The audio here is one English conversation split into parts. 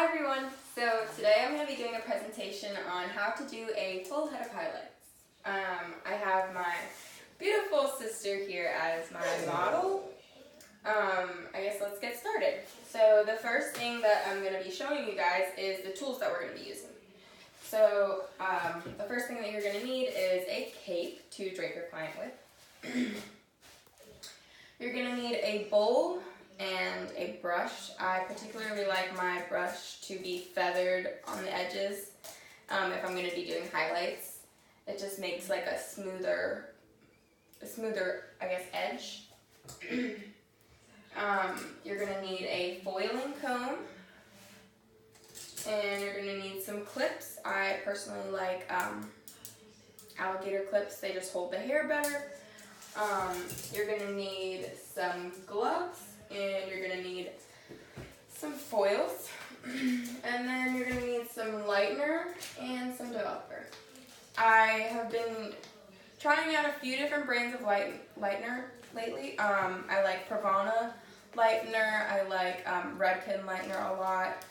Hi everyone! So today I'm going to be doing a presentation on how to do a full head of highlights. I have my beautiful sister here as my model. I guess let's get started. So the first thing that I'm going to be showing you guys is the tools that we're going to be using. So the first thing that you're going to need is a cape to drape your client with. You're going to need a bowl and a brush. I particularly like my brush to be feathered on the edges if I'm going to be doing highlights. It just makes like a smoother I guess, edge. You're going to need a foiling comb, and you're going to need some clips. I personally like alligator clips. They just hold the hair better. You're going to need some gloves, and you're going to need some foils, and then you're going to need some lightener and some developer. I have been trying out a few different brands of lightener lately. I like Pravana lightener, I like Redken lightener a lot.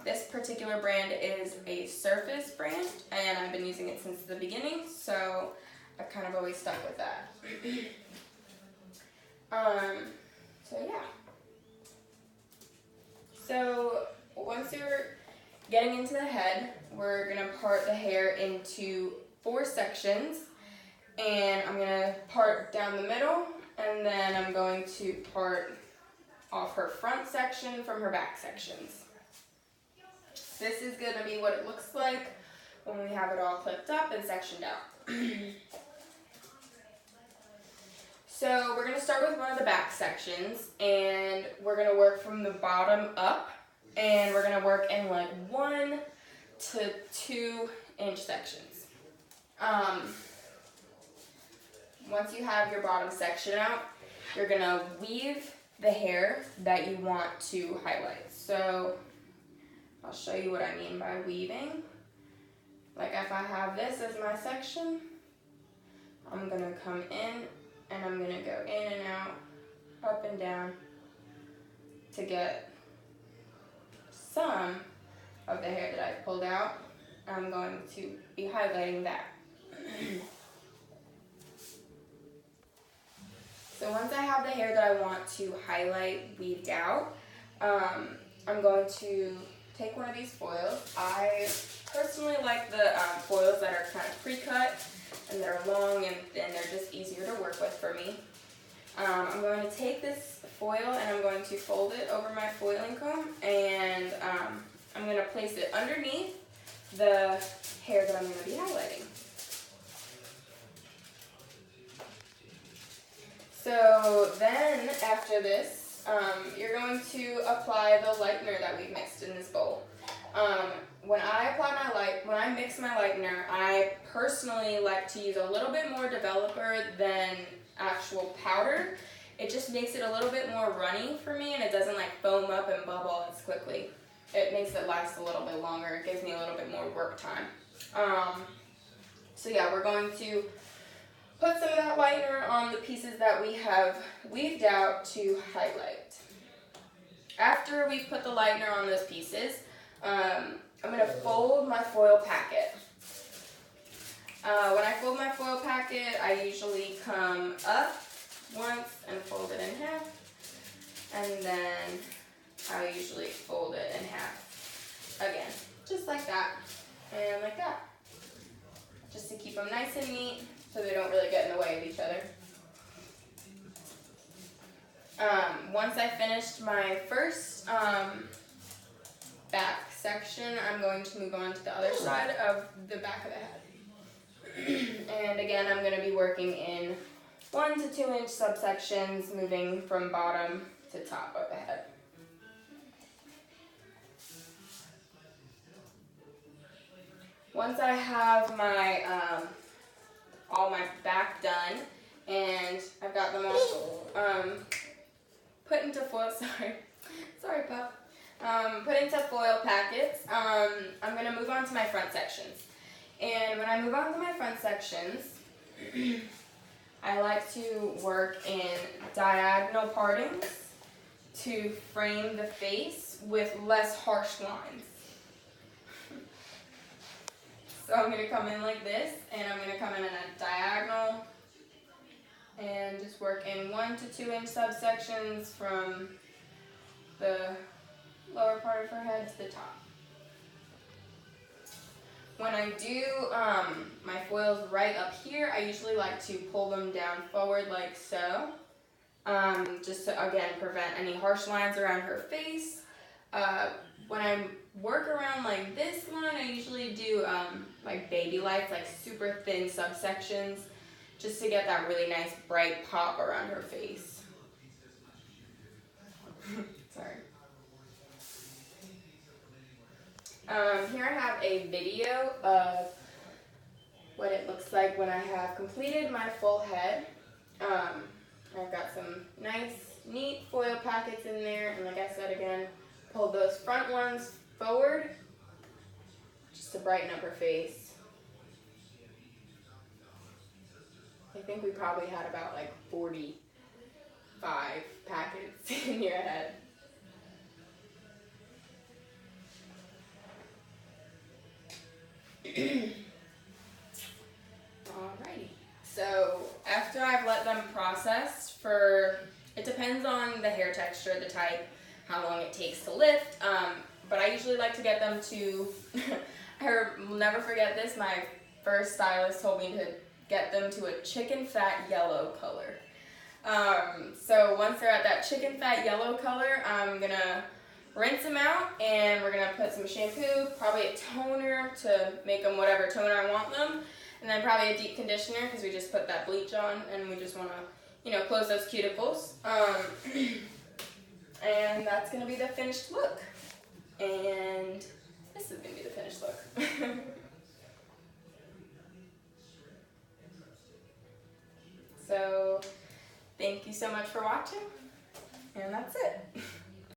This particular brand is a Surface brand, and I've been using it since the beginning, so I've kind of always stuck with that. So yeah. So once you're getting into the head, we're going to part the hair into 4 sections, and I'm going to part down the middle, and then I'm going to part off her front section from her back sections. This is going to be what it looks like when we have it all clipped up and sectioned out. So we're going to start with one of the back sections, and we're going to work from the bottom up, and we're going to work in like 1 to 2 inch sections. Once you have your bottom section out, you're going to weave the hair that you want to highlight. So I'll show you what I mean by weaving. Like if I have this as my section, I'm going to come in and I'm going to go in and out, up and down to get some of the hair that I pulled out. I'm going to be highlighting that. So once I have the hair that I want to highlight weaved out, I'm going to take one of these foils. I personally like the foils that are kind of pre-cut and they're long and thin. They're just easier to work with for me. I'm going to take this foil and I'm going to fold it over my foiling comb, and I'm going to place it underneath the hair that I'm going to be highlighting. So then after this, you're going to apply the lightener that we've mixed in this bowl. When I mix my lightener, I personally like to use a little bit more developer than actual powder. It just makes it a little bit more runny for me, and it doesn't like foam up and bubble as quickly. It makes it last a little bit longer. It gives me a little bit more work time. So yeah, we're going to put some of that lightener on the pieces that we have weaved out to highlight. After we've put the lightener on those pieces, I'm going to fold my foil packet. When I fold my foil packet, I usually come up once and fold it in half, and then I usually fold it in half again, just like that, and like that, just to keep them nice and neat so they don't really get in the way of each other. Once I finished my first back section, I'm going to move on to the other side of the back of the head. And again, I'm going to be working in 1 to 2 inch subsections, moving from bottom to top of the head. Once I have my all my back done, and I've got them all put into foil, sorry pup, put into foil packets, I'm going to move on to my front sections. And when I move on to my front sections, I like to work in diagonal partings, to frame the face with less harsh lines. So I'm going to come in like this, and I'm going to come in a diagonal and just work in 1 to 2 inch subsections from the lower part of her head to the top. When I do my foils right up here, I usually like to pull them down forward like so, just to, again, prevent any harsh lines around her face. When I work around like this one, I usually do like baby lights, like super thin subsections, just to get that really nice bright pop around her face. Sorry. Here I have a video of what it looks like when I have completed my full head. I've got some nice, neat foil packets in there, and like I said again, pulled those front ones forward just to brighten up her face. I think we probably had about like 45 packets in your head. Alrighty. So after I've let them process for, it depends on the hair texture, the type, how long it takes to lift, but I usually like to get them to, I will never forget this, my first stylist told me to get them to a chicken fat yellow color. So once they're at that chicken fat yellow color, I'm going to rinse them out, and we're going to put some shampoo, probably a toner to make them whatever toner I want them, and then probably a deep conditioner because we just put that bleach on and we just want to, you know, close those cuticles. And that's going to be the finished look. And this is going to be the finished look. So thank you so much for watching, and that's it.